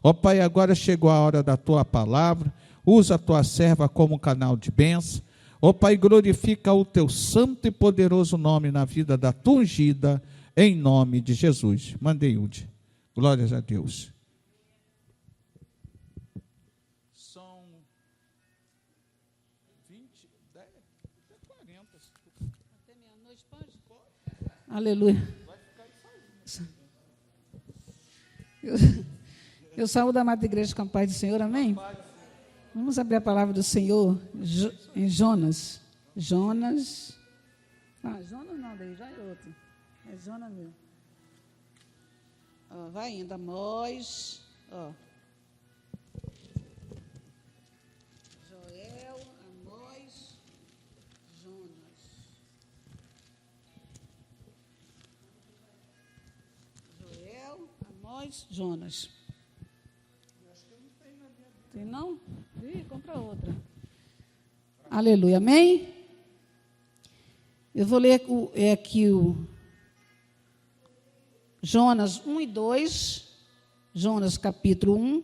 Ó Pai, agora chegou a hora da tua palavra, usa a tua serva como canal de bênção. Ó Pai, glorifica o teu santo e poderoso nome na vida da tua ungida, em nome de Jesus. Mandei, Ude. Glórias a Deus. São 20, 10, 40. Até meia-noite, pode? Aleluia. Eu saúdo a amada igreja com a paz do Senhor, amém? Vamos abrir a palavra do Senhor em Jonas. Jonas não, daí já é outro. É Jonas mesmo. Ó, vai indo, Amós, ó. Joel, Amós, Jonas. Joel, Amós, Jonas. Tem não? Ih, compra outra. Aleluia, amém? Eu vou ler aqui o Jonas 1 e 2, Jonas capítulo 1,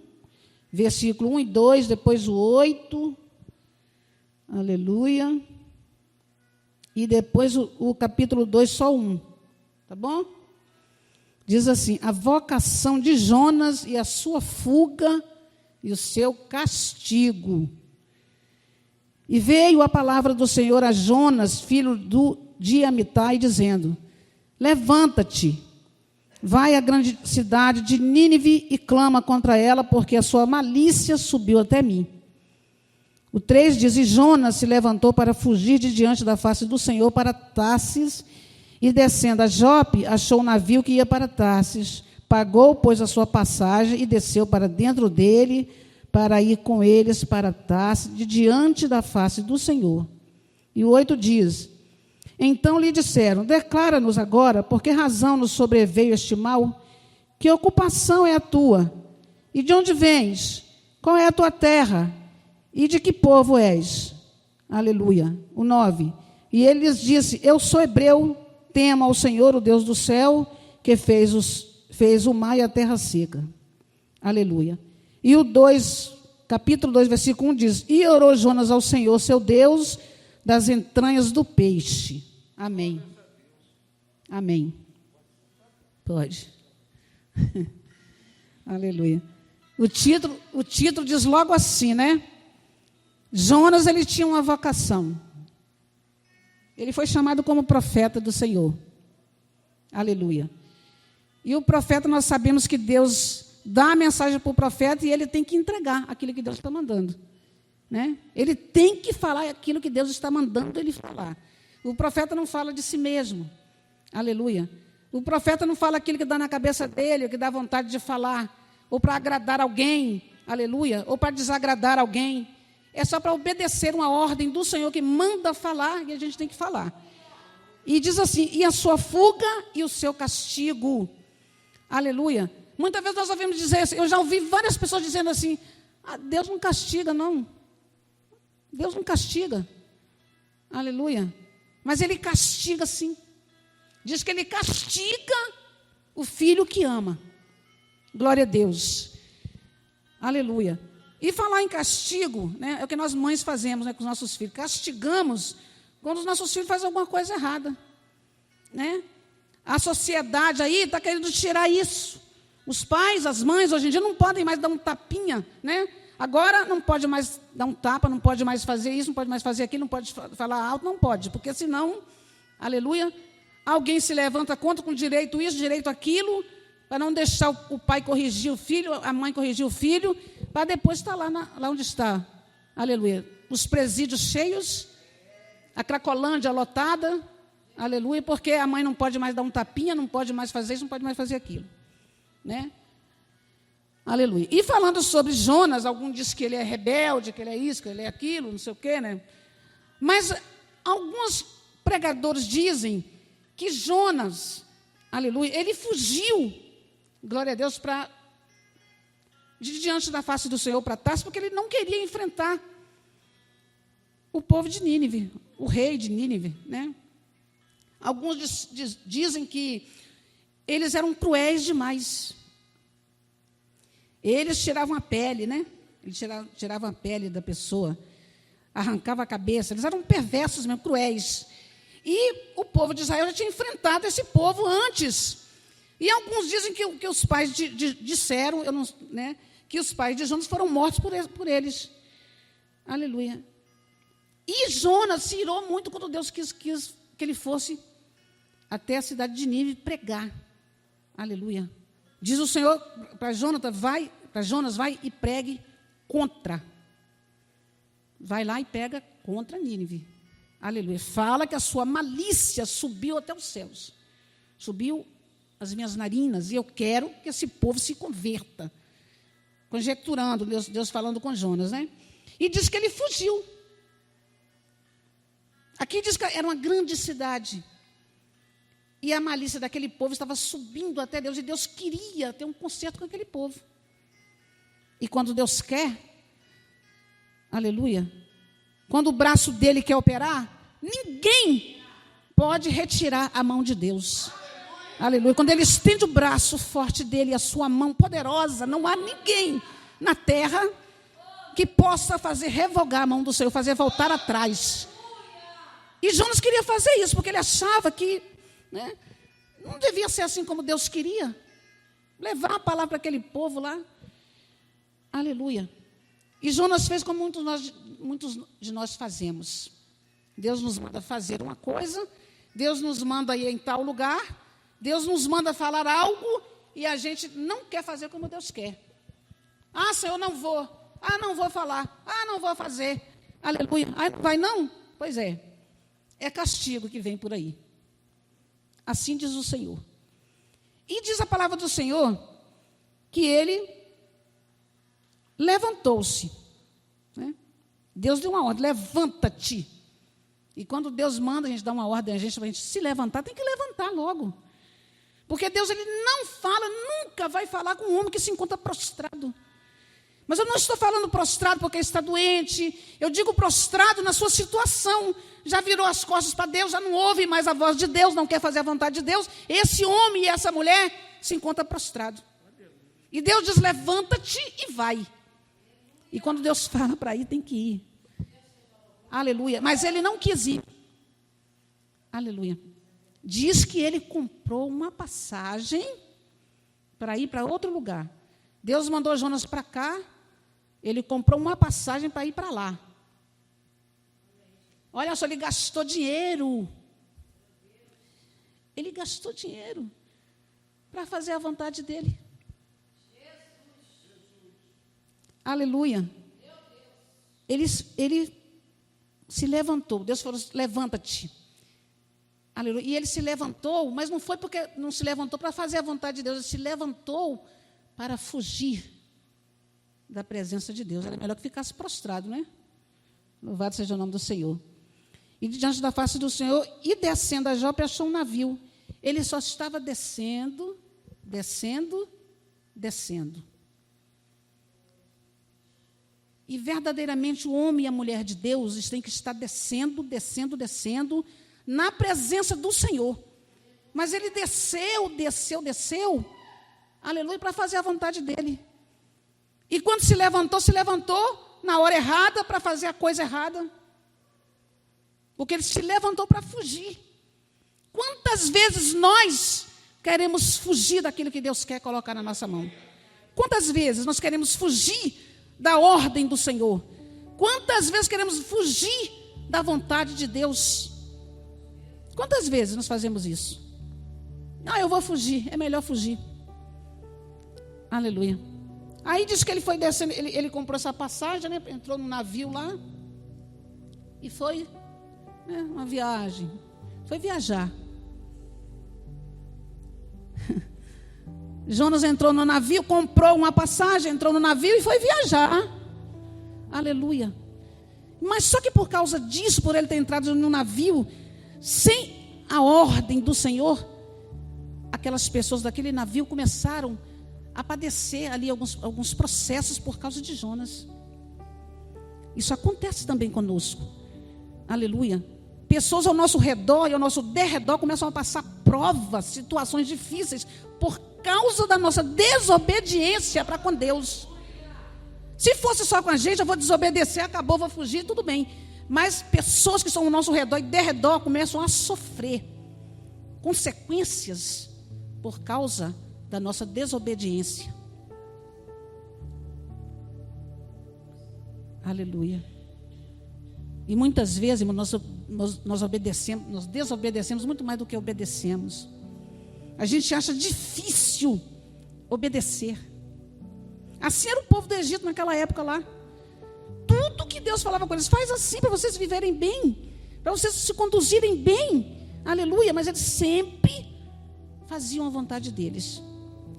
versículo 1 e 2, depois o 8, aleluia, e depois o capítulo 2, só 1, tá bom? Diz assim: a vocação de Jonas e a sua fuga e o seu castigo. E veio a palavra do Senhor a Jonas, filho de Amitai, dizendo: levanta-te, vai à grande cidade de Nínive e clama contra ela, porque a sua malícia subiu até mim. O 3 diz: e Jonas se levantou para fugir de diante da face do Senhor para Tarsis, e descendo a Jope, achou um navio que ia para Tarsis. Pagou, pois, a sua passagem e desceu para dentro dele, para ir com eles para Tarsis, de diante da face do Senhor. E o 8 diz: então lhe disseram: declara-nos agora, por que razão nos sobreveio este mal? Que ocupação é a tua? E de onde vens? Qual é a tua terra? E de que povo és? Aleluia. O 9. E ele lhes disse: eu sou hebreu, temo ao Senhor, o Deus do céu, que fez o mar e a terra seca. Aleluia. E o 2, capítulo 2, versículo 1 diz: e orou Jonas ao Senhor, seu Deus, das entranhas do peixe. Amém. Amém. Pode. Aleluia. O título diz logo assim, né? Jonas, ele tinha uma vocação. Ele foi chamado como profeta do Senhor. Aleluia. E o profeta, nós sabemos que Deus dá a mensagem para o profeta e ele tem que entregar aquilo que Deus está mandando, né? Ele tem que falar aquilo que Deus está mandando ele falar. O profeta não fala de si mesmo. Aleluia. O profeta não fala aquilo que dá na cabeça dele, que dá vontade de falar, ou para agradar alguém, aleluia, ou para desagradar alguém. É só para obedecer uma ordem do Senhor que manda falar, e a gente tem que falar. E diz assim: e a sua fuga e o seu castigo. Aleluia. Muitas vezes nós ouvimos dizer assim, eu já ouvi várias pessoas dizendo assim: Deus não castiga, não. Deus não castiga. Aleluia. Mas Ele castiga sim. Diz que Ele castiga o filho que ama. Glória a Deus. Aleluia. E falar em castigo, né, é o que nós mães fazemos, né, com os nossos filhos. Castigamos quando os nossos filhos fazem alguma coisa errada, né? A sociedade aí está querendo tirar isso. Os pais, as mães, hoje em dia não podem mais dar um tapinha, né? Agora não pode mais dar um tapa, não pode mais fazer isso, não pode mais fazer aquilo, não pode falar alto, não pode, porque senão, aleluia, alguém se levanta contra com direito isso, direito aquilo, para não deixar o pai corrigir o filho, a mãe corrigir o filho, para depois estar lá onde está. Aleluia. Os presídios cheios, a Cracolândia lotada, aleluia, porque a mãe não pode mais dar um tapinha, não pode mais fazer isso, não pode mais fazer aquilo, né? Aleluia. E falando sobre Jonas, alguns dizem que ele é rebelde, que ele é isso, que ele é aquilo, não sei o quê, né? Mas alguns pregadores dizem que Jonas, aleluia, ele fugiu, glória a Deus, de diante da face do Senhor para Tarsis, porque ele não queria enfrentar o povo de Nínive, o rei de Nínive, né? Alguns dizem que eles eram cruéis demais. Eles tiravam a pele, né? Eles tiravam a pele da pessoa, arrancavam a cabeça. Eles eram perversos mesmo, cruéis. E o povo de Israel já tinha enfrentado esse povo antes. E alguns dizem que os pais disseram, né, que os pais de Jonas foram mortos por eles. Aleluia. E Jonas se irou muito quando Deus quis que ele fosse até a cidade de Nínive pregar. Aleluia. Diz o Senhor para Jonas, vai e pregue contra. Vai lá e pega contra Nínive. Aleluia. Fala que a sua malícia subiu até os céus. Subiu as minhas narinas, e eu quero que esse povo se converta. Conjecturando, Deus falando com Jonas, né? E diz que ele fugiu. Aqui diz que era uma grande cidade. E a malícia daquele povo estava subindo até Deus, e Deus queria ter um concerto com aquele povo. E quando Deus quer, aleluia, quando o braço dele quer operar, ninguém pode retirar a mão de Deus. Aleluia. Quando ele estende o braço forte dele, a sua mão poderosa, não há ninguém na terra que possa fazer revogar a mão do Senhor, fazer voltar atrás. E Jonas queria fazer isso, porque ele achava que, né, não devia ser assim como Deus queria. Levar a palavra para aquele povo lá. Aleluia. E Jonas fez como muitos de nós fazemos. Deus nos manda fazer uma coisa, Deus nos manda ir em tal lugar, Deus nos manda falar algo e a gente não quer fazer como Deus quer. Ah, Senhor, não vou. Ah, não vou falar. Ah, não vou fazer. Aleluia. Ah, vai não? Pois é. É castigo que vem por aí. Assim diz o Senhor. E diz a palavra do Senhor que ele levantou-se. Né? Deus deu uma ordem, levanta-te. E quando Deus manda a gente dar uma ordem, a gente se levantar, tem que levantar logo. Porque Deus, ele não fala, nunca vai falar com um homem que se encontra prostrado. Mas eu não estou falando prostrado porque está doente. Eu digo prostrado na sua situação. Já virou as costas para Deus, já não ouve mais a voz de Deus, não quer fazer a vontade de Deus. Esse homem e essa mulher se encontram prostrado. E Deus diz, levanta-te e vai. E quando Deus fala para ir, tem que ir. Aleluia. Mas ele não quis ir. Aleluia. Diz que ele comprou uma passagem para ir para outro lugar. Deus mandou Jonas para cá, ele comprou uma passagem para ir para lá. Olha só, ele gastou dinheiro. Ele gastou dinheiro para fazer a vontade dele. Aleluia. Ele se levantou. Deus falou, levanta-te. Aleluia. E ele se levantou, mas não foi porque não se levantou para fazer a vontade de Deus, ele se levantou para fugir da presença de Deus. Era melhor que ficasse prostrado, né? Louvado seja o nome do Senhor. E diante da face do Senhor, e descendo a Jope, achou um navio. Ele só estava descendo, descendo, descendo. E verdadeiramente o homem e a mulher de Deus têm que estar descendo, descendo, descendo, na presença do Senhor. Mas ele desceu, aleluia, para fazer a vontade dele. E quando se levantou na hora errada para fazer a coisa errada. Porque ele se levantou para fugir. Quantas vezes nós queremos fugir daquilo que Deus quer colocar na nossa mão? Quantas vezes nós queremos fugir da ordem do Senhor? Quantas vezes queremos fugir da vontade de Deus? Quantas vezes nós fazemos isso? Ah, eu vou fugir, é melhor fugir. Aleluia. Aí diz que ele foi descendo, ele comprou essa passagem, né, entrou no navio lá e foi, né, uma viagem. Foi viajar. Jonas entrou no navio, comprou uma passagem, entrou no navio e foi viajar. Aleluia. Mas só que por causa disso, por ele ter entrado no navio, sem a ordem do Senhor, aquelas pessoas daquele navio começaram a padecer ali alguns processos por causa de Jonas. Isso acontece também conosco. Aleluia. Pessoas ao nosso redor e ao nosso derredor começam a passar provas, situações difíceis por causa da nossa desobediência para com Deus. Se fosse só com a gente, eu vou desobedecer, acabou, vou fugir, tudo bem. Mas pessoas que estão ao nosso redor e derredor começam a sofrer consequências por causa da nossa desobediência. Aleluia. E muitas vezes, irmão, nós desobedecemos muito mais do que obedecemos. A gente acha difícil obedecer. Assim era o povo do Egito naquela época lá. Tudo que Deus falava com eles, faz assim para vocês viverem bem, para vocês se conduzirem bem. Aleluia. Mas eles sempre faziam a vontade deles.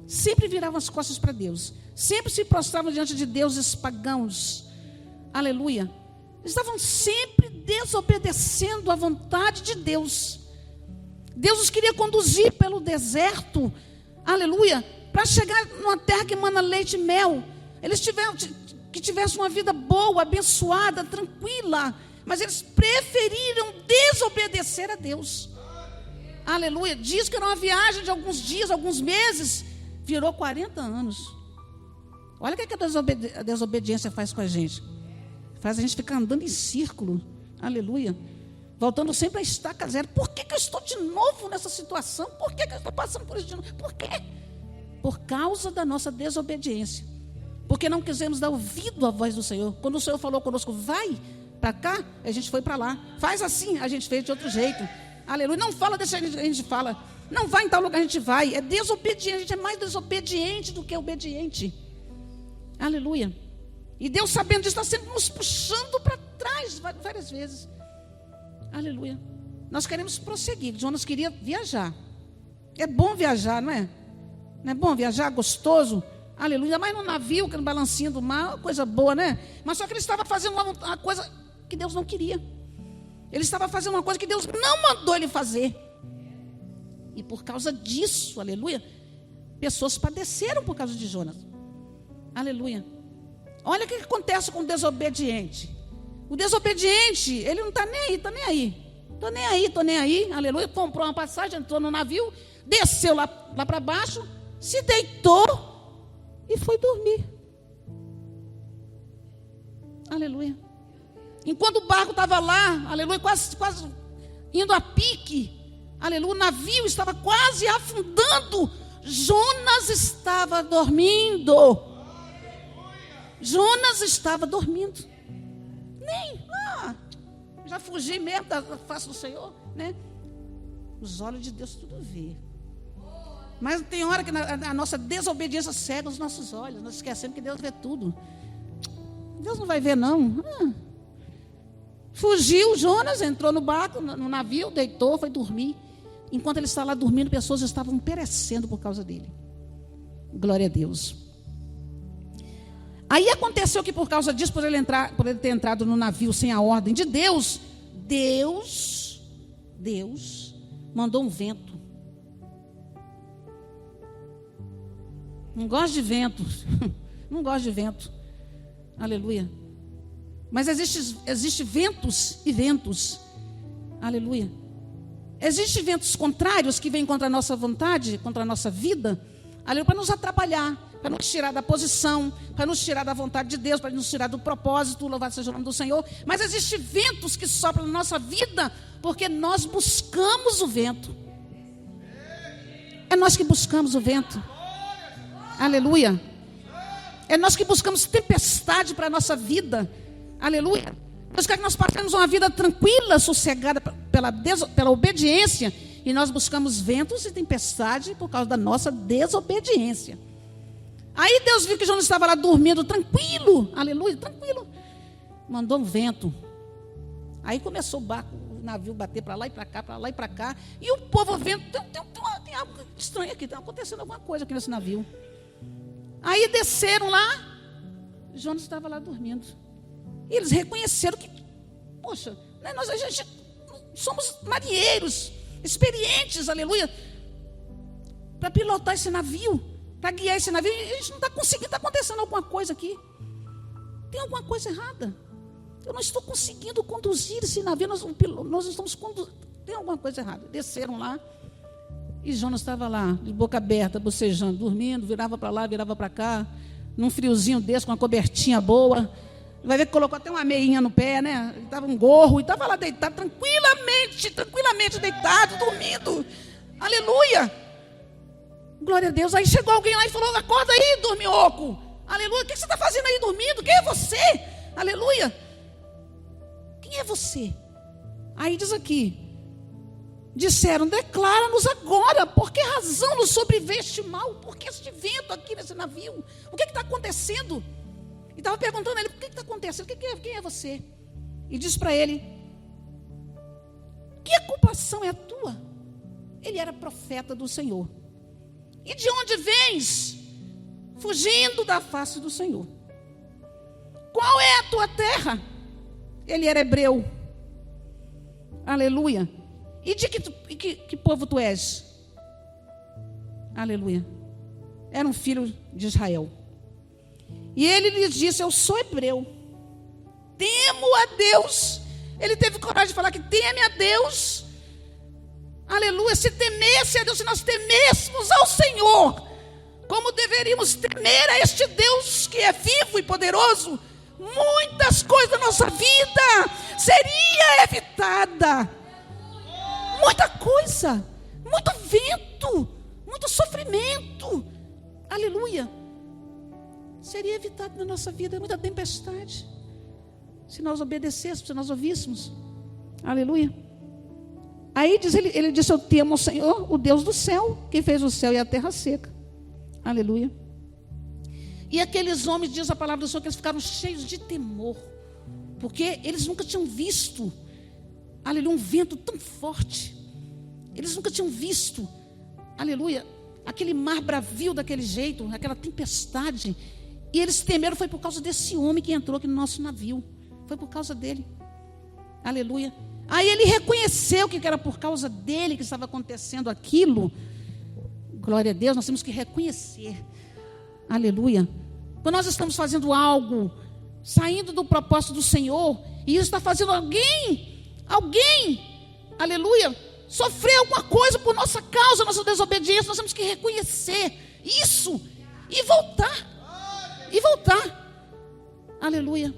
Sempre viravam as costas para Deus. Sempre se prostravam diante de deuses pagãos. Aleluia. Eles estavam sempre desobedecendo à vontade de Deus. Deus os queria conduzir pelo deserto, aleluia, para chegar numa terra que emana leite e mel. Eles que tivessem uma vida boa, abençoada, tranquila, mas eles preferiram desobedecer a Deus. Aleluia. Diz que era uma viagem de alguns dias, alguns meses, virou 40 anos. Olha o que a desobediência faz com a gente. Faz a gente ficar andando em círculo. Aleluia. Voltando sempre a estaca zero. Por que eu estou de novo nessa situação? Por que eu estou passando por isso de novo? Por quê? Por causa da nossa desobediência. Porque não quisemos dar ouvido à voz do Senhor. Quando o Senhor falou conosco, vai para cá, a gente foi para lá. Faz assim, a gente fez de outro jeito. Aleluia. Não fala desse jeito, a gente fala. Não vai em tal lugar, a gente vai. É desobediente. A gente é mais desobediente do que obediente. Aleluia. E Deus, sabendo disso, está sempre nos puxando para trás várias vezes. Aleluia. Nós queremos prosseguir. Jonas queria viajar. É bom viajar, não é? Não é bom viajar? Gostoso? Aleluia. Mas no navio, no balancinho do mar, coisa boa, né? Mas só que ele estava fazendo uma coisa que Deus não queria. Ele estava fazendo uma coisa que Deus não mandou ele fazer. E por causa disso, aleluia, pessoas padeceram por causa de Jonas. Aleluia. Olha o que acontece com o desobediente. O desobediente, ele não está nem aí, está nem aí. Estou nem aí, aleluia. Comprou uma passagem, entrou no navio, desceu lá para baixo, se deitou e foi dormir. Aleluia. Enquanto o barco estava lá, aleluia, quase indo a pique, aleluia, o navio estava quase afundando, Jonas estava dormindo. Jonas estava dormindo. Já fugi mesmo da face do Senhor, né? Os olhos de Deus tudo vê. Mas tem hora que a nossa desobediência cega os nossos olhos. Nós esquecemos que Deus vê tudo. Deus não vai ver, não. Fugiu Jonas, entrou no barco, no navio, deitou, foi dormir. Enquanto ele estava lá dormindo, pessoas estavam perecendo por causa dele. Glória a Deus. Aí aconteceu que por causa disso, por ele ter entrado no navio sem a ordem de Deus, Deus mandou um vento. Não gosto de vento. Não gosto de vento. Aleluia. Mas existe ventos e ventos. Aleluia. Existem ventos contrários que vêm contra a nossa vontade, contra a nossa vida, aleluia, para nos atrapalhar, para nos tirar da posição, para nos tirar da vontade de Deus, para nos tirar do propósito, louvado seja o nome do Senhor. Mas existem ventos que sopram na nossa vida, porque nós buscamos o vento. É nós que buscamos o vento. Aleluia. É nós que buscamos tempestade para a nossa vida. Aleluia. Deus quer que nós passemos uma vida tranquila, sossegada pela obediência. E nós buscamos ventos e tempestade por causa da nossa desobediência. Aí Deus viu que Jonas estava lá dormindo tranquilo. Aleluia, tranquilo. Mandou um vento. Aí começou o navio bater para lá e para cá, para lá e para cá. E o povo vendo, tem algo estranho aqui, está acontecendo alguma coisa aqui nesse navio. Aí desceram lá, Jonas estava lá dormindo. E eles reconheceram que, poxa, né, a gente somos marinheiros, experientes, aleluia, para pilotar esse navio, para guiar esse navio. E a gente não está conseguindo, está acontecendo alguma coisa aqui. Tem alguma coisa errada. Eu não estou conseguindo conduzir esse navio, nós estamos conduzindo. Tem alguma coisa errada. Desceram lá, E Jonas estava lá, de boca aberta, bocejando, dormindo, virava para lá, virava para cá, num friozinho desse, com uma cobertinha boa. Vai ver que colocou até uma meinha no pé, né? Estava um gorro, e estava lá deitado, tranquilamente deitado, dormindo. Aleluia! Glória a Deus. Aí chegou alguém lá e falou: acorda aí, dorminhoco. Aleluia. O que você está fazendo aí dormindo? Quem é você? Aleluia. Quem é você? Aí diz aqui: disseram, declara-nos agora, por que razão nos sobreveio este mal? Por que este vento aqui nesse navio? O que está acontecendo? E estava perguntando a ele: o que está acontecendo? Quem é você? E diz para ele: que ocupação é a tua? Ele era profeta do Senhor. E de onde vens? Fugindo da face do Senhor. Qual é a tua terra? Ele era hebreu. Aleluia. E de que povo tu és? Aleluia. Era um filho de Israel. E ele lhes disse: eu sou hebreu, temo a Deus. Ele teve coragem de falar que teme a Deus. Aleluia. Se temesse a Deus, se nós temêssemos ao Senhor, como deveríamos temer a este Deus que é vivo e poderoso, muitas coisas da nossa vida seria evitada. Muita coisa, muito vento, muito sofrimento. Aleluia. Seria evitado na nossa vida muita tempestade, se nós obedecêssemos, se nós ouvíssemos. Aleluia. Aí diz, ele disse: eu temo ao Senhor, o Deus do céu, que fez o céu e a terra seca. Aleluia. E aqueles homens, diz a palavra do Senhor, que eles ficaram cheios de temor, porque eles nunca tinham visto, aleluia, um vento tão forte. Eles nunca tinham visto, aleluia, aquele mar bravio daquele jeito, aquela tempestade. E eles temeram, foi por causa desse homem que entrou aqui no nosso navio. Foi por causa dele. Aleluia. Aí ele reconheceu que era por causa dele que estava acontecendo aquilo. Glória a Deus, nós temos que reconhecer. Aleluia. Quando nós estamos fazendo algo, saindo do propósito do Senhor, e isso está fazendo alguém, aleluia, sofrer alguma coisa por nossa causa, nossa desobediência, nós temos que reconhecer isso e voltar. Aleluia.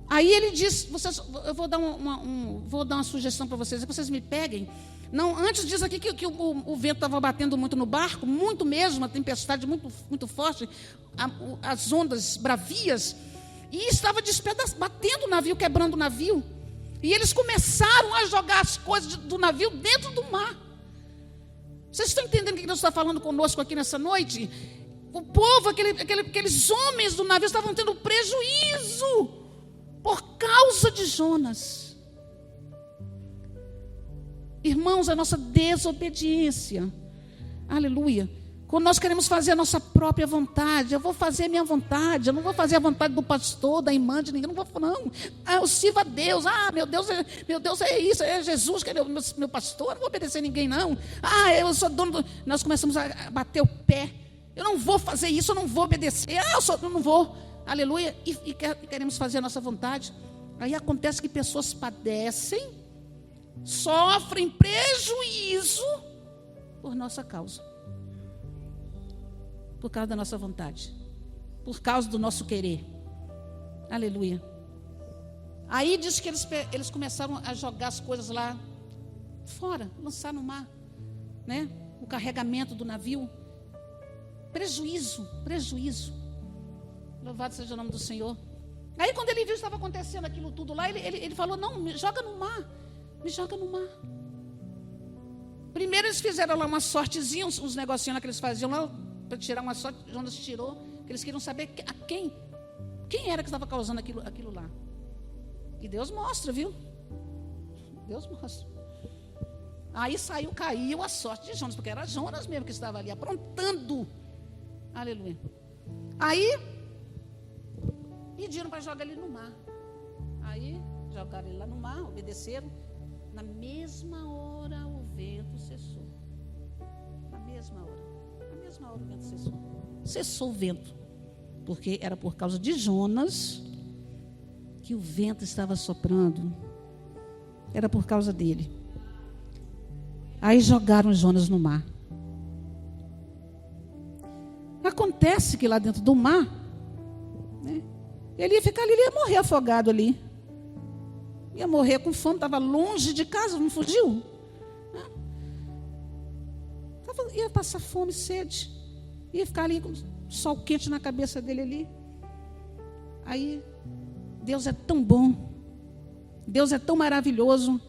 Aí ele diz: eu vou dar uma sugestão para vocês, é que vocês me peguem. Não, antes diz aqui que o vento estava batendo muito no barco, muito mesmo, uma tempestade muito, muito forte, as ondas bravias, e estava batendo o navio, quebrando o navio. E eles começaram a jogar as coisas do navio dentro do mar. Vocês estão entendendo o que Deus está falando conosco aqui nessa noite? O povo, aqueles homens do navio estavam tendo prejuízo por causa de Jonas. Irmãos, a nossa desobediência, aleluia, quando nós queremos fazer a nossa própria vontade, eu vou fazer a minha vontade, eu não vou fazer a vontade do pastor, da irmã, de ninguém, não. Eu sirvo a Deus, meu Deus é isso, é Jesus que é meu pastor, eu não vou obedecer a ninguém não. Eu sou dono Nós começamos a bater o pé, eu não vou fazer isso, eu não vou obedecer, eu não vou, aleluia, e queremos fazer a nossa vontade. Aí acontece que pessoas padecem, sofrem prejuízo por nossa causa, por causa da nossa vontade, por causa do nosso querer. Aleluia. Aí diz que eles começaram a jogar as coisas lá fora, lançar no mar, né? O carregamento do navio. Prejuízo. Louvado seja o nome do Senhor. Aí quando ele viu que estava acontecendo aquilo tudo lá, ele falou: não, me joga no mar. Primeiro eles fizeram lá uma sortezinha, uns negocinhos lá que eles faziam lá, para tirar uma sorte. Jonas tirou, que eles queriam saber quem era que estava causando aquilo lá. E Deus mostra, viu? Deus mostra. Aí caiu a sorte de Jonas, porque era Jonas mesmo que estava ali aprontando. Aleluia. Aí pediram para jogar ele no mar. Aí jogaram ele lá no mar, obedeceram. Na mesma hora o vento cessou. Na mesma hora o vento cessou. Cessou o vento. Porque era por causa de Jonas que o vento estava soprando. Era por causa dele. Aí jogaram Jonas no mar. Acontece que lá dentro do mar, né, ele ia ficar ali, ele ia morrer afogado ali. Ia morrer com fome, estava longe de casa, não fugiu. Ia passar fome, sede. Ia ficar ali com o sol quente na cabeça dele ali. Aí, Deus é tão bom. Deus é tão maravilhoso,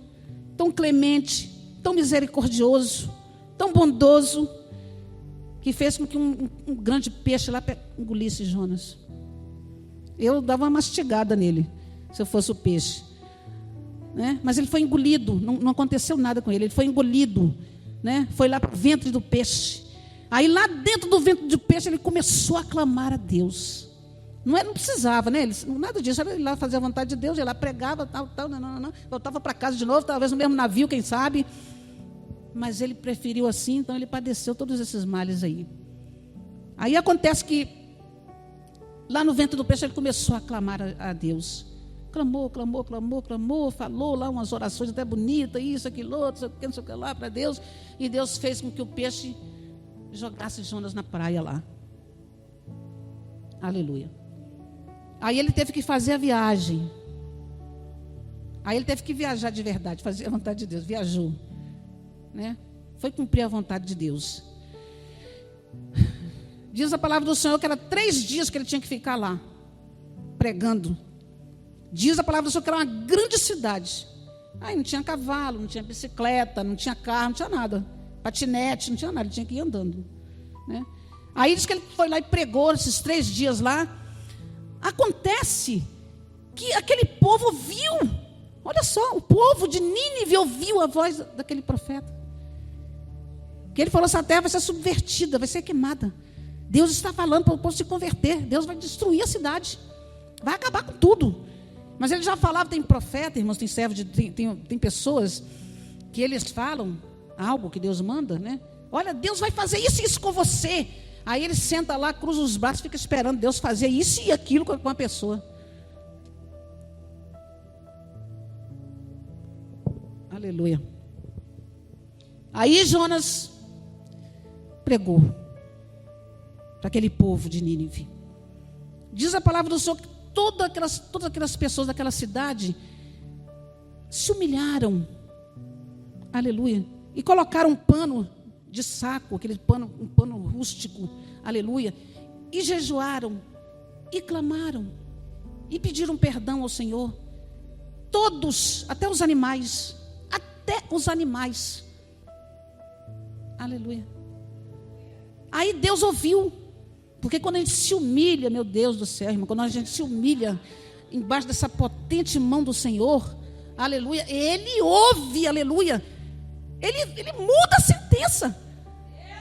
tão clemente, tão misericordioso, tão bondoso, que fez com que um grande peixe lá engolisse Jonas. Eu dava uma mastigada nele, se eu fosse o peixe. Né? Mas ele foi engolido, não aconteceu nada com ele. Ele foi engolido, né? Foi lá para o ventre do peixe. Aí lá dentro do ventre do peixe ele começou a clamar a Deus. Não precisava, né? Nada disso, era ir lá fazer a vontade de Deus, ia lá, pregava, tal, não. Voltava para casa de novo, talvez no mesmo navio, quem sabe. Mas ele preferiu assim, então ele padeceu todos esses males aí. Aí acontece que lá no ventre do peixe ele começou a clamar a Deus. Clamou, falou lá umas orações até bonitas, isso, aquilo, outro, não sei o que lá para Deus. E Deus fez com que o peixe jogasse Jonas na praia lá. Aleluia. Aí ele teve que fazer a viagem. Aí ele teve que viajar de verdade, fazer a vontade de Deus. Viajou, né? Foi cumprir a vontade de Deus. Diz a palavra do Senhor que era 3 dias que ele tinha que ficar lá, pregando. Diz a palavra do Senhor que era uma grande cidade. Aí não tinha cavalo, não tinha bicicleta, não tinha carro, não tinha nada. Patinete, não tinha nada, ele tinha que ir andando, né? Aí diz que ele foi lá e pregou esses 3 dias lá. Acontece que aquele povo ouviu. Olha só, o povo de Nínive ouviu a voz daquele profeta. Que ele falou: essa terra vai ser subvertida, vai ser queimada. Deus está falando para o povo se converter. Deus vai destruir a cidade, vai acabar com tudo. Mas ele já falava, tem profeta, irmãos, tem servo, tem pessoas que eles falam algo que Deus manda, né? Olha, Deus vai fazer isso e isso com você. Aí ele senta lá, cruza os braços, fica esperando Deus fazer isso e aquilo com a pessoa. Aleluia. Aí Jonas pregou para aquele povo de Nínive. Diz a palavra do Senhor que todas aquelas pessoas daquela cidade se humilharam. Aleluia. E colocaram um pano de saco, um pano rústico, aleluia, e jejuaram, e clamaram, e pediram perdão ao Senhor. Todos, até os animais, aleluia. Aí Deus ouviu, porque quando a gente se humilha, meu Deus do céu, irmão, quando a gente se humilha embaixo dessa potente mão do Senhor, aleluia, Ele ouve, aleluia, Ele muda a sentença.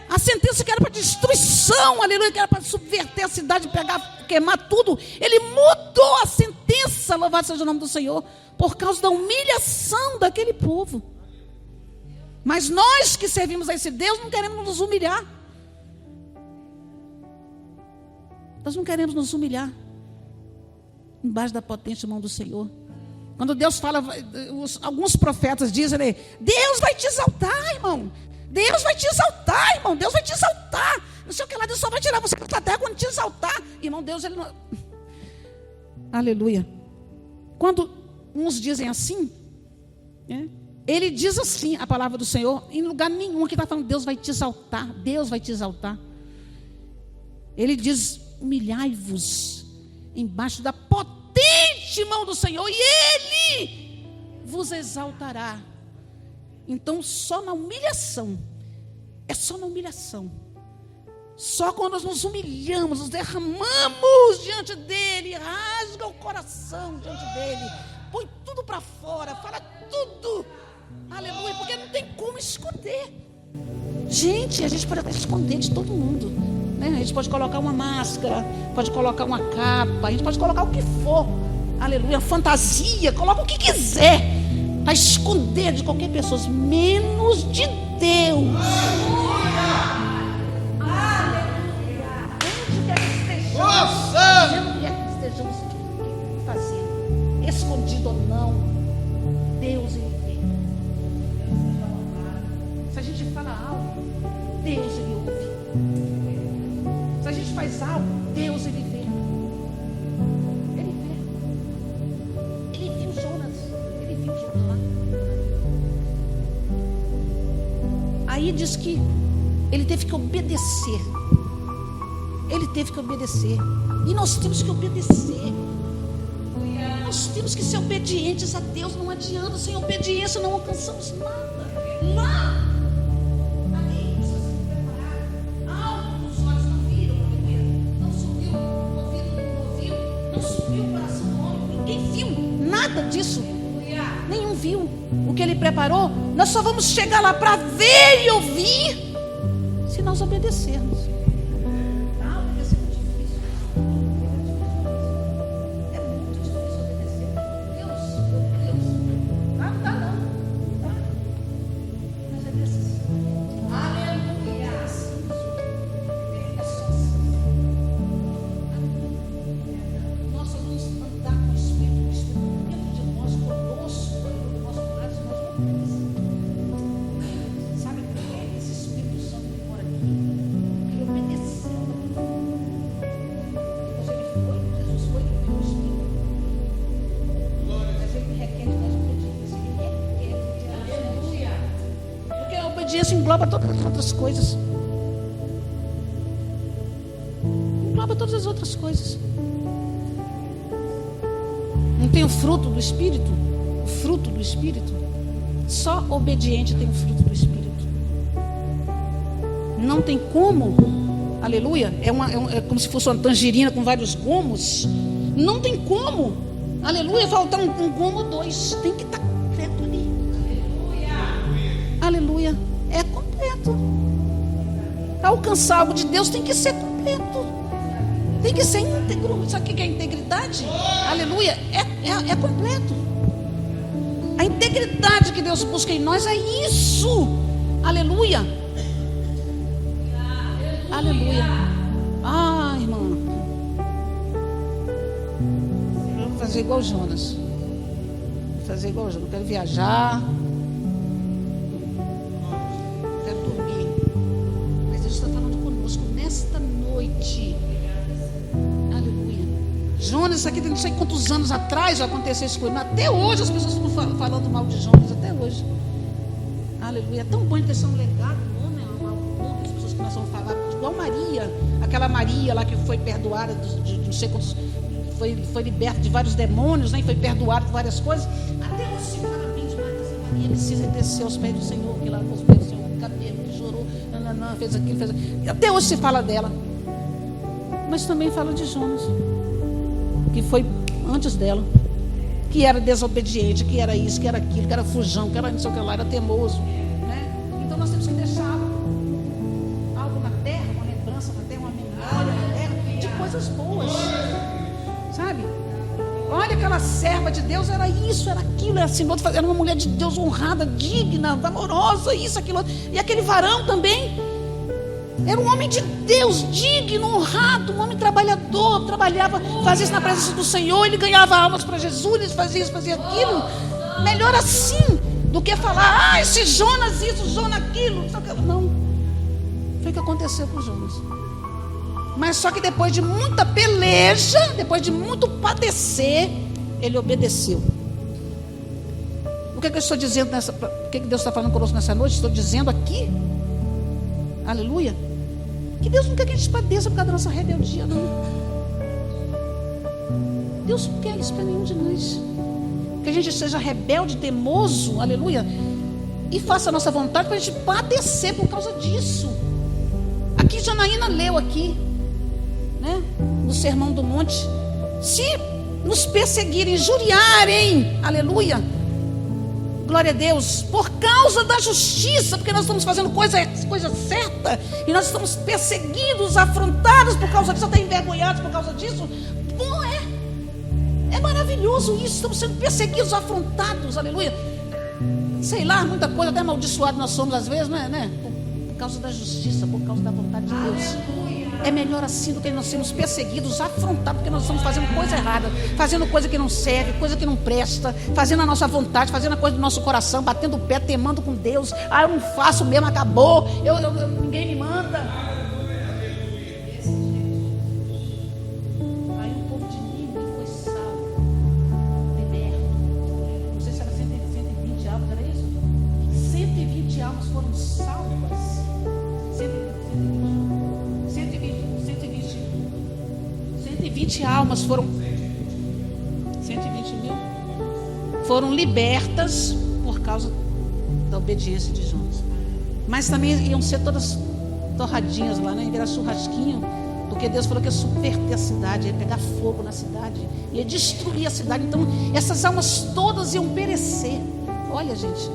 A sentença que era para destruição, aleluia, que era para subverter a cidade, pegar, queimar tudo. Ele mudou a sentença, louvado seja o nome do Senhor, por causa da humilhação daquele povo. Mas nós que servimos a esse Deus não queremos nos humilhar. Nós não queremos nos humilhar embaixo da potente mão do Senhor. Quando Deus fala, alguns profetas dizem, Deus vai te exaltar, irmão. Deus vai te exaltar, irmão. Deus vai te exaltar. Não sei o que lá, Deus só vai tirar você da terra quando te exaltar. Irmão, Deus, Ele não... Aleluia. Quando uns dizem assim, Ele diz assim, a palavra do Senhor, em lugar nenhum que está falando, Deus vai te exaltar. Deus vai te exaltar. Ele diz, humilhai-vos embaixo da potente mão do Senhor, e Ele vos exaltará. Então, só na humilhação, só quando nós nos humilhamos, nos derramamos diante dEle, rasga o coração diante dEle, põe tudo para fora, fala tudo, aleluia, porque não tem como esconder. Gente, a gente pode esconder de todo mundo, né? A gente pode colocar uma máscara, pode colocar uma capa, a gente pode colocar o que for, aleluia, fantasia, coloca o que quiser, a esconder de qualquer pessoa, menos de Deus. Aleluia. Onde quer que estejamos fazendo, escondido ou não, Deus ele vê. Se a Aí diz que ele teve que obedecer. Ele teve que obedecer. E nós temos que obedecer. Nós temos que ser obedientes a Deus. Não adianta, sem obediência não alcançamos nada. Lá, ali, precisa se preparar. Algo dos olhos não viram, não subiu o ouvido, não ouviu, não subiu o coração do homem. Ninguém viu nada disso. Nenhum viu o que ele preparou. Nós só vamos chegar lá para ver e ouvir se nós obedecermos. Obedecer é muito difícil. É muito difícil obedecer. Deus. Não dá não. Mas é desses. Aleluia. É só assim. Nós só vamos andar com o Espírito dentro de nós, conosco, no nosso braço, nós vamos obedecer. Sabe por que esse Espírito Santo que mora aqui? Ele obedeceu. Depois ele foi, Jesus foi e deu o Espírito. Mas ele requer de nós obediência. Ele requer de nós obediência. Porque a obediência engloba todas as outras coisas. Engloba todas as outras coisas. Não tem o fruto do Espírito? O fruto do Espírito? Só obediente tem o fruto do Espírito. Não tem como, aleluia, é como se fosse uma tangerina com vários gomos. Não tem como, aleluia, faltar um gomo ou dois. Tem que estar completo ali. Aleluia, é completo. Para alcançar algo de Deus tem que ser completo. Tem que ser íntegro. Sabe o que é integridade? Aleluia, é completo. A integridade que Deus busca em nós é isso. Aleluia. Aleluia. Ah, irmã, eu vou fazer igual Jonas. Vou fazer igual Jonas. Eu quero viajar, quero dormir. Mas Deus está falando conosco nesta noite. Aleluia. Jonas, isso aqui tem não sei quantos anos atrás aconteceu isso com ele. Até hoje as pessoas estão falando mal de Jonas, até hoje. Aleluia. É tão bom ele ter sido um legado, nome das pessoas que nós vamos falar. Igual Maria, aquela Maria lá que foi perdoada de não sei quantos, foi liberta de vários demônios, né? Foi perdoada de várias coisas. Até hoje se fala bem de Maria precisa descer aos pés do Senhor, que lá com os pés do Senhor, cabelo, que chorou, fez aquilo, fez aquilo. Até hoje se fala dela. Mas também fala de Jonas, que foi antes dela, que era desobediente, que era isso, que era aquilo, que era fujão, que era não sei o que lá, era teimoso, né? Então nós temos que deixar algo na terra, uma lembrança na terra, uma memória na terra, de coisas boas, sabe? Olha, aquela serva de Deus, era isso, era aquilo, era uma mulher de Deus honrada, digna, amorosa, isso, aquilo, e aquele varão também era um homem de Deus, digno, honrado, um homem trabalhador, trabalhava, fazia isso na presença do Senhor, ele ganhava almas para Jesus, ele fazia isso, fazia aquilo. Melhor assim do que falar, esse Jonas isso, Jonas aquilo. Não, foi o que aconteceu com Jonas. Mas só que depois de muita peleja, depois de muito padecer, ele obedeceu. O que eu estou dizendo o que Deus está falando conosco nessa noite? Estou dizendo aqui, aleluia, que Deus não quer que a gente padeça por causa da nossa rebeldia, não. Deus não quer isso para nenhum de nós. Que a gente seja rebelde, teimoso, aleluia, e faça a nossa vontade para a gente padecer por causa disso. Aqui Janaína leu aqui, né, no Sermão do Monte: se nos perseguirem, injuriarem, aleluia, glória a Deus, por causa da justiça, porque nós estamos fazendo coisa certa, e nós estamos perseguidos, afrontados por causa disso, até envergonhados por causa disso. Bom, é maravilhoso isso, estamos sendo perseguidos, afrontados, aleluia. Sei lá, muita coisa, até amaldiçoado nós somos às vezes, né? Por causa da justiça, por causa da vontade de Deus. É melhor assim do que nós sermos perseguidos, afrontados, porque nós estamos fazendo coisa errada, fazendo coisa que não serve, coisa que não presta, fazendo a nossa vontade, fazendo a coisa do nosso coração, batendo o pé, temando com Deus. Eu não faço mesmo, acabou, ninguém me manda. Aí o povo de Nínive foi salvo, liberto. Não sei se era 120 almas, era isso? 120 almas foram salvas. 120 almas foram 120 mil foram libertas por causa da obediência de Jonas. Mas também iam ser todas torradinhas lá, né? Ia virar churrasquinho, porque Deus falou que ia subverter a cidade, ia pegar fogo na cidade, ia destruir a cidade. Então essas almas todas iam perecer. Olha, gente,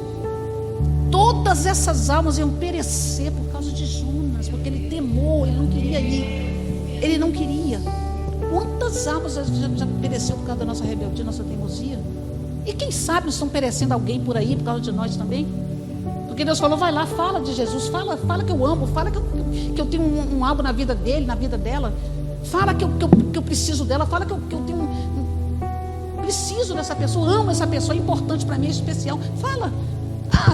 todas essas almas iam perecer por causa de Jonas, porque ele temou, ele não queria ir, ele não queria. Quantas almas já pereceu por causa da nossa rebeldia, nossa teimosia? E quem sabe não estão perecendo alguém por aí por causa de nós também? Porque Deus falou, vai lá, fala de Jesus, fala que eu amo, fala que eu tenho um algo na vida dele, na vida dela, fala que eu preciso dela, fala que eu tenho preciso dessa pessoa, amo essa pessoa, é importante para mim, é especial. Fala.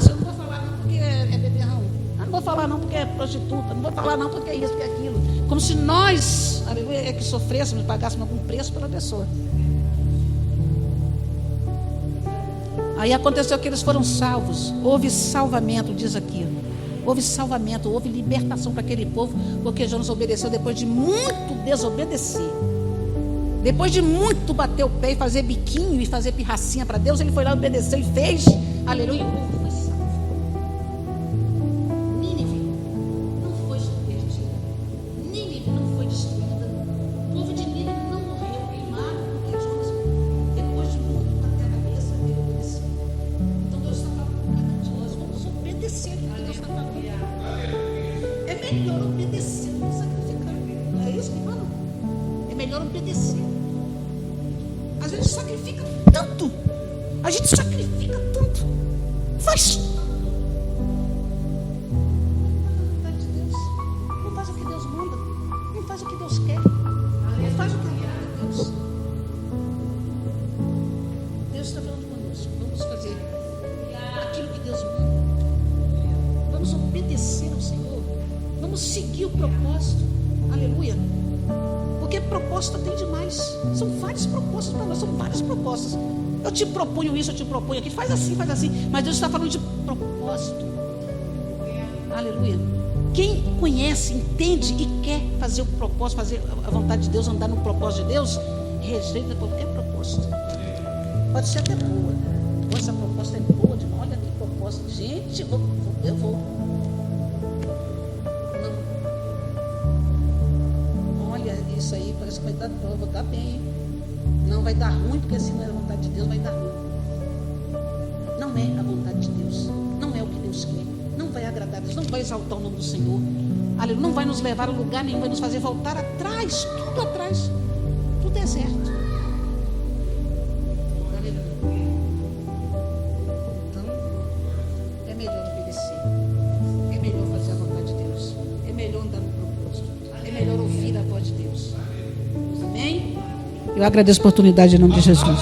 Eu não vou falar não porque é beberrão, não vou falar não porque é prostituta, não vou falar não porque é isso, porque é aquilo. Como se nós, aleluia, que sofrêssemos, pagássemos algum preço pela pessoa. Aí aconteceu que eles foram salvos. Houve salvamento, diz aqui. Houve salvamento, houve libertação para aquele povo, porque Jonas obedeceu depois de muito desobedecer. Depois de muito bater o pé e fazer biquinho e fazer pirracinha para Deus, ele foi lá, obedeceu e fez. Aleluia, o povo foi salvo. Nínive não foi subvertida. Nínive não foi destruída. O povo de Nínive não morreu queimado, porque Jonas, depois de muito bater a cabeça, ele obedeceu. Então Deus está falando com cada um de nós, vamos obedecer o que Deus está falando. É melhor obedecer do que sacrificar. É isso que fala. É melhor obedecer. Às vezes sacrifica tanto. A gente sacrifica tanto. Faz. Não faz o que Deus manda. Não faz o que Deus quer. Não faz o que Deus. Deus está falando conosco. Vamos fazer aquilo que Deus manda. Vamos obedecer ao Senhor. Vamos seguir o propósito. Aleluia. Porque proposta tem demais. São várias propostas para nós, são várias propostas. Eu te proponho isso, eu te proponho aquilo. Faz assim, faz assim. Mas Deus está falando de propósito. Aleluia. Quem conhece, entende e quer fazer o propósito, fazer a vontade de Deus, andar no propósito de Deus, rejeita qualquer proposta. Pode ser até boa. Essa proposta é boa demais. Olha que proposta. Gente, eu vou. Isso aí parece que vai dar prova, vou dar bem. Não vai dar ruim, porque se não é a vontade de Deus, vai dar ruim. Não é a vontade de Deus. Não é o que Deus quer. Não vai agradar a Deus. Não vai exaltar o nome do Senhor. Aleluia. Não vai nos levar a lugar nenhum. Vai nos fazer voltar atrás. Tudo atrás. Tudo deserto. Aleluia. Então, é melhor obedecer. É melhor fazer a vontade de Deus. É melhor andar no propósito. É melhor ouvir a voz de Deus. Amém? Eu agradeço a oportunidade em nome de Jesus.